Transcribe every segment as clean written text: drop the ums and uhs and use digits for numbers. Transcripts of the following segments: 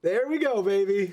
There we go, baby.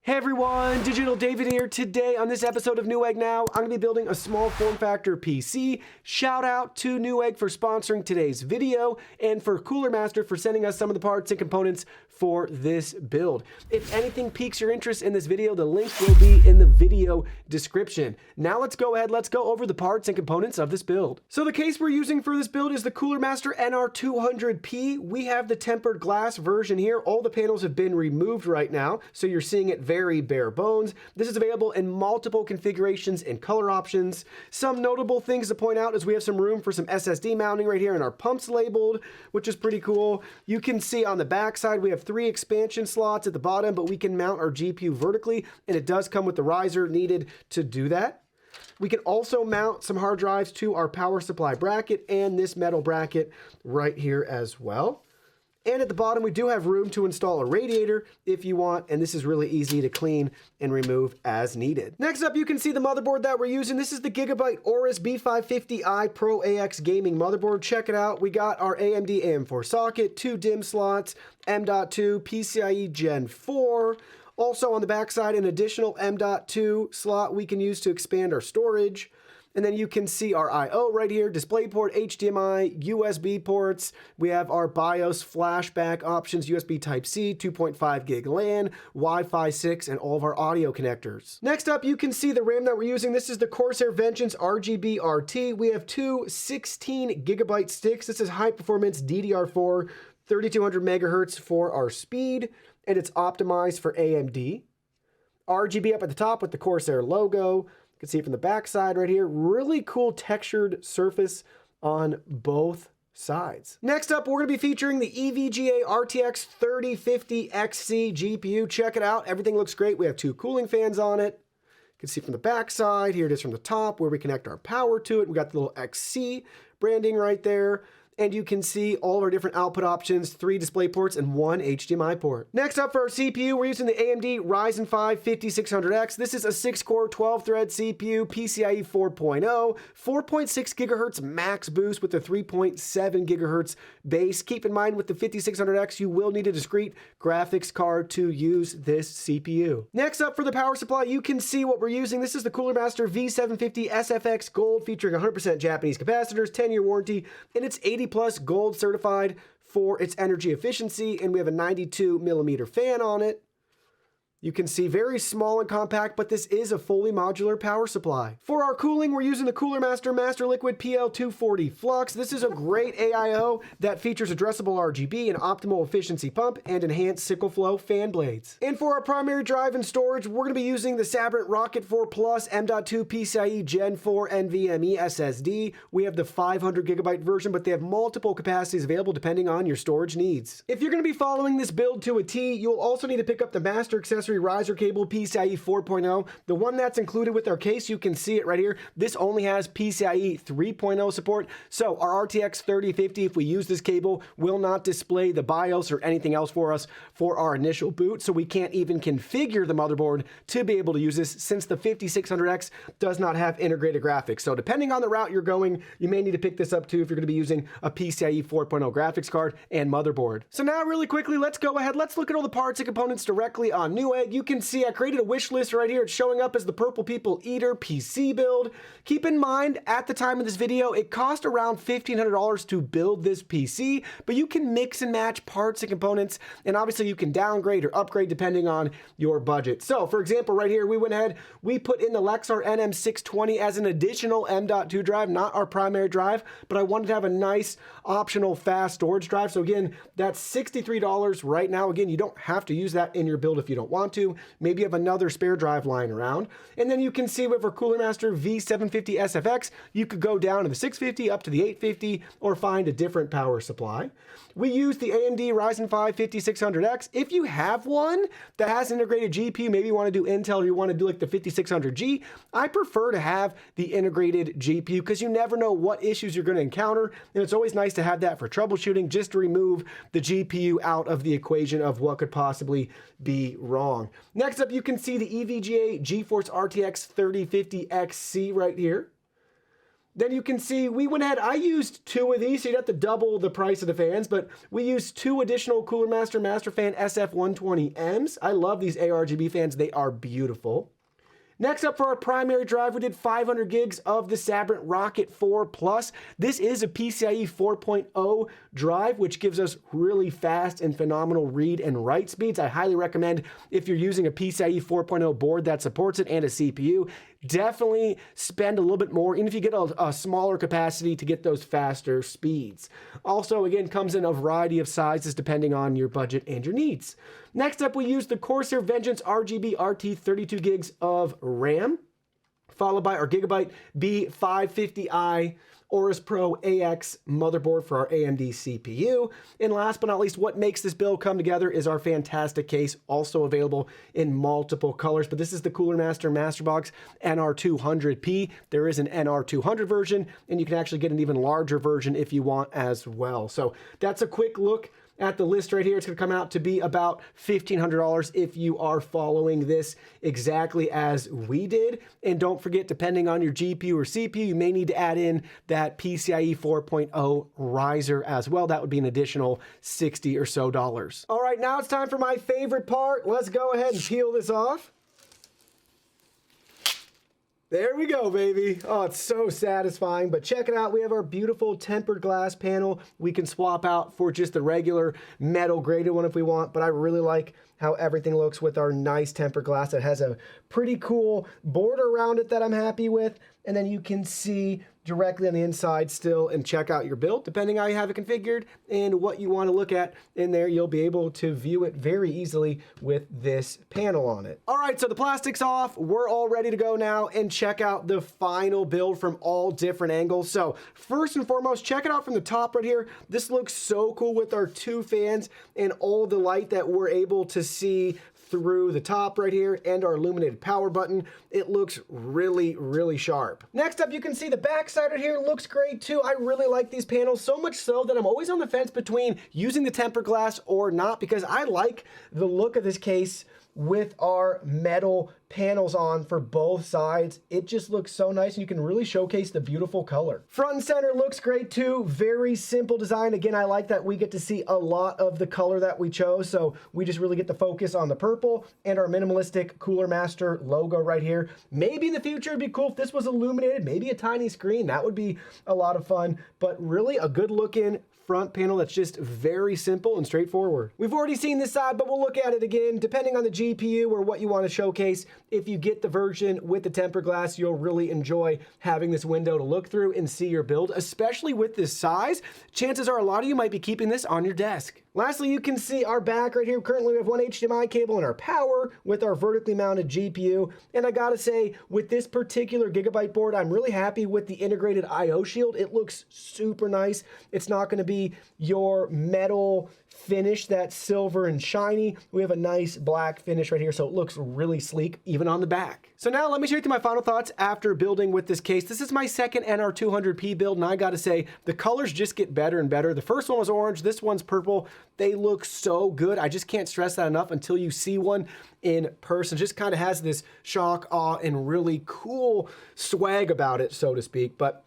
Hey everyone, Digital David here. Today on this episode of NewggNow, I'm going to be building a small form factor PC. Shout out to Newegg for sponsoring today's video and for Cooler Master for sending us some of the parts and components for this build. If anything piques your interest in this video, the link will be in the video description. Now let's go over the parts and components of this build. So the case we're using for this build is the Cooler Master NR200p. We have the tempered glass version here. All the panels have been removed right now, so you're seeing it very bare bones. This is available in multiple configurations and color options. Some notable things to point out is we have some room for some SSD mounting right here and our pumps labeled, which is pretty cool. You can see on the back side we have 3 expansion slots at the bottom, but we can mount our GPU vertically, and it does come with the riser needed to do that. We can also mount some hard drives to our power supply bracket and this metal bracket right here as well. And at the bottom, we do have room to install a radiator if you want, and this is really easy to clean and remove as needed. Next up, you can see the motherboard that we're using. This is the Gigabyte Aorus B550i Pro AX gaming motherboard. Check it out. We got our AMD AM4 socket, 2 DIMM slots, M.2, PCIe Gen 4. Also on the backside, an additional M.2 slot we can use to expand our storage. And then you can see our I/O right here, DisplayPort, HDMI, USB ports. We have our BIOS flashback options, USB Type-C, 2.5 gig LAN, Wi-Fi 6, and all of our audio connectors. Next up, you can see the RAM that we're using. This is the Corsair Vengeance RGB RT. We have 2 16 gigabyte sticks. This is high performance DDR4, 3200 megahertz for our speed, and it's optimized for AMD. RGB up at the top with the Corsair logo. You can see it from the back side right here. Really cool textured surface on both sides. Next up, we're going to be featuring the EVGA RTX 3050 XC GPU. Check it out. Everything looks great. We have 2 cooling fans on it. You can see from the back side. Here it is from the top where we connect our power to it. We got the little XC branding right there. And you can see all of our different output options, 3 display ports and 1 HDMI port. Next up for our CPU, we're using the AMD Ryzen 5 5600X. This is a 6-core, 12-thread CPU, PCIe 4.0, 4.6 gigahertz max boost with a 3.7 gigahertz base. Keep in mind with the 5600X, you will need a discrete graphics card to use this CPU. Next up for the power supply, you can see what we're using. This is the Cooler Master V750 SFX Gold featuring 100% Japanese capacitors, 10-year warranty, and it's 80+ gold certified for its energy efficiency, and we have a 92 millimeter fan on it. You can see very small and compact, but this is a fully modular power supply. For our cooling, we're using the Cooler Master Master Liquid PL240 Flux. This is a great AIO that features addressable RGB, an optimal efficiency pump, and enhanced sickle flow fan blades. And for our primary drive and storage, we're going to be using the Sabrent Rocket 4 Plus M.2 PCIe Gen 4 NVMe SSD. We have the 500 gigabyte version, but they have multiple capacities available depending on your storage needs. If you're going to be following this build to a T, you'll also need to pick up the Master Accessory riser cable PCIe 4.0. The one that's included with our case, you can see it right here. This only has PCIe 3.0 support. So our RTX 3050, if we use this cable, will not display the BIOS or anything else for us for our initial boot. So we can't even configure the motherboard to be able to use this since the 5600X does not have integrated graphics. So depending on the route you're going, you may need to pick this up too if you're going to be using a PCIe 4.0 graphics card and motherboard. So now really quickly, let's go ahead. Let's look at all the parts and components directly on Newegg. You can see I created a wish list right here. It's showing up as the Purple People EATER PC build. Keep in mind, at the time of this video, it cost around $1,500 to build this PC, but you can mix and match parts and components, and obviously you can downgrade or upgrade depending on your budget. So for example, right here, we went ahead, we put in the Lexar NM620 as an additional M.2 drive, not our primary drive, but I wanted to have a nice optional fast storage drive. So again, that's $63 right now. Again, you don't have to use that in your build if you don't want to. Maybe you have another spare drive lying around. And then you can see with our Cooler Master V750 SFX, you could go down to the 650 up to the 850 or find a different power supply. We use the AMD Ryzen 5 5600X. If you have one that has integrated GPU, maybe you want to do Intel or you want to do like the 5600G, I prefer to have the integrated GPU because you never know what issues you're going to encounter. And it's always nice to have that for troubleshooting, just to remove the GPU out of the equation of what could possibly be wrong. Next up, you can see the EVGA GeForce RTX 3050 XC right here. Then you can see we went ahead, I used 2 of these, so you'd have to double the price of the fans, but we used 2 additional Cooler Master Master Fan SF120Ms. I love these ARGB fans, they are beautiful. Next up for our primary drive, we did 500 gigs of the Sabrent Rocket 4 Plus. This is a PCIe 4.0 drive, which gives us really fast and phenomenal read and write speeds. I highly recommend if you're using a PCIe 4.0 board that supports it and a CPU, definitely spend a little bit more, even if you get a smaller capacity to get those faster speeds. Also, again, comes in a variety of sizes depending on your budget and your needs. Next up, we used the Corsair Vengeance RGB RT 32 gigs of RAM, followed by our Gigabyte B550i Aorus Pro AX motherboard for our AMD CPU. And last but not least, what makes this build come together is our fantastic case, also available in multiple colors. But this is the Cooler Master Masterbox NR200p. There is an NR200 version, and you can actually get an even larger version if you want as well. So that's a quick look at the list right here. It's going to come out to be about $1,500 if you are following this exactly as we did. And don't forget, depending on your GPU or CPU, you may need to add in that PCIe 4.0 riser as well. That would be an additional $60 or so. All right, now it's time for my favorite part. Let's go ahead and peel this off. There we go, baby. Oh, it's so satisfying, but check it out. We have our beautiful tempered glass panel. We can swap out for just the regular metal graded one if we want, but I really like how everything looks with our nice tempered glass. It has a pretty cool border around it that I'm happy with, and then you can see directly on the inside still and check out your build, depending on how you have it configured and what you want to look at in there. You'll be able to view it very easily with this panel on it. All right, so the plastic's off. We're all ready to go now and check out the final build from all different angles. So first and foremost, check it out from the top right here. This looks so cool with our 2 fans and all the light that we're able to see through the top right here and our illuminated power button. It looks really, really sharp. Next up, you can see the back side right here looks great too. I really like these panels, so much so that I'm always on the fence between using the tempered glass or not, because I like the look of this case with our metal panels on for both sides. It just looks so nice, and you can really showcase the beautiful color. Front and center looks great too. Very simple design. Again, I like that we get to see a lot of the color that we chose, so we just really get to focus on the purple and our minimalistic Cooler Master logo right here. Maybe in the future it'd be cool if this was illuminated, maybe a tiny screen. That would be a lot of fun, but really a good looking front panel that's just very simple and straightforward. We've already seen this side, but we'll look at it again. Depending on the GPU or what you want to showcase, if you get the version with the tempered glass, you'll really enjoy having this window to look through and see your build, especially with this size. Chances are a lot of you might be keeping this on your desk. Lastly, you can see our back right here. Currently, we have one HDMI cable in our power with our vertically mounted GPU. And I gotta say, with this particular Gigabyte board, I'm really happy with the integrated I/O shield. It looks super nice. It's not gonna be your metal finish that's silver and shiny. We have a nice black finish right here, so it looks really sleek, even on the back. So now let me share with you my final thoughts after building with this case. This is my second NR200p build, and I gotta say, the colors just get better and better. The first one was orange, this one's purple. They look so good. I just can't stress that enough until you see one in person. Just kind of has this shock, awe, and really cool swag about it, so to speak. But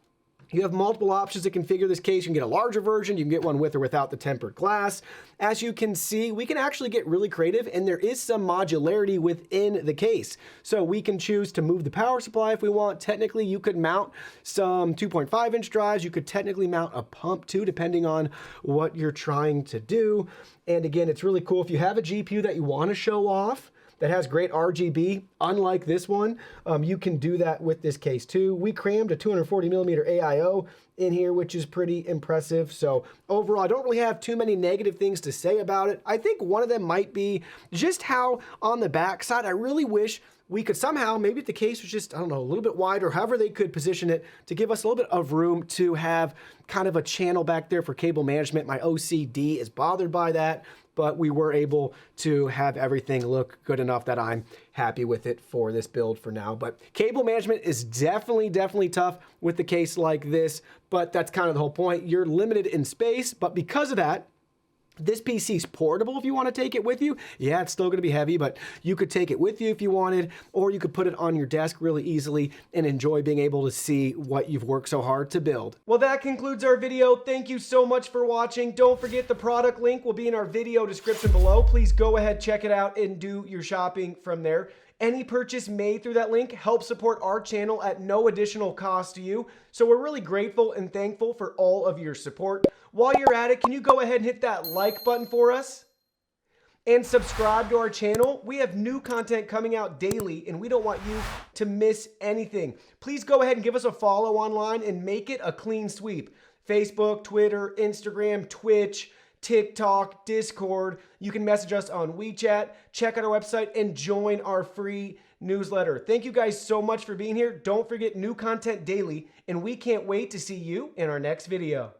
you have multiple options to configure this case. You can get a larger version. You can get one with or without the tempered glass. As you can see, we can actually get really creative, and there is some modularity within the case. So we can choose to move the power supply if we want. Technically, you could mount some 2.5-inch drives. You could technically mount a pump too, depending on what you're trying to do. And again, it's really cool if you have a GPU that you want to show off that has great RGB, unlike this one, you can do that with this case too. We crammed a 240mm AIO in here, which is pretty impressive. So overall, I don't really have too many negative things to say about it. I think one of them might be just how on the back side, I really wish we could somehow, maybe if the case was just, I don't know, a little bit wider, however they could position it to give us a little bit of room to have kind of a channel back there for cable management. My OCD is bothered by that, but we were able to have everything look good enough that I'm happy with it for this build for now. But cable management is definitely tough with the case like this, but that's kind of the whole point. You're limited in space, but because of that, This PC is portable if you want to take it with you. Yeah, it's still going to be heavy, but you could take it with you if you wanted, or you could put it on your desk really easily and enjoy being able to see what you've worked so hard to build. Well, that concludes our video. Thank you so much for watching. Don't forget the product link will be in our video description below. Please go ahead, check it out, and do your shopping from there. Any purchase made through that link helps support our channel at no additional cost to you. So we're really grateful and thankful for all of your support. While you're at it, can you go ahead and hit that like button for us? And subscribe to our channel. We have new content coming out daily, and we don't want you to miss anything. Please go ahead and give us a follow online and make it a clean sweep. Facebook, Twitter, Instagram, Twitch, TikTok, Discord. You can message us on WeChat, check out our website, and join our free newsletter. Thank you guys so much for being here. Don't forget new content daily, and we can't wait to see you in our next video.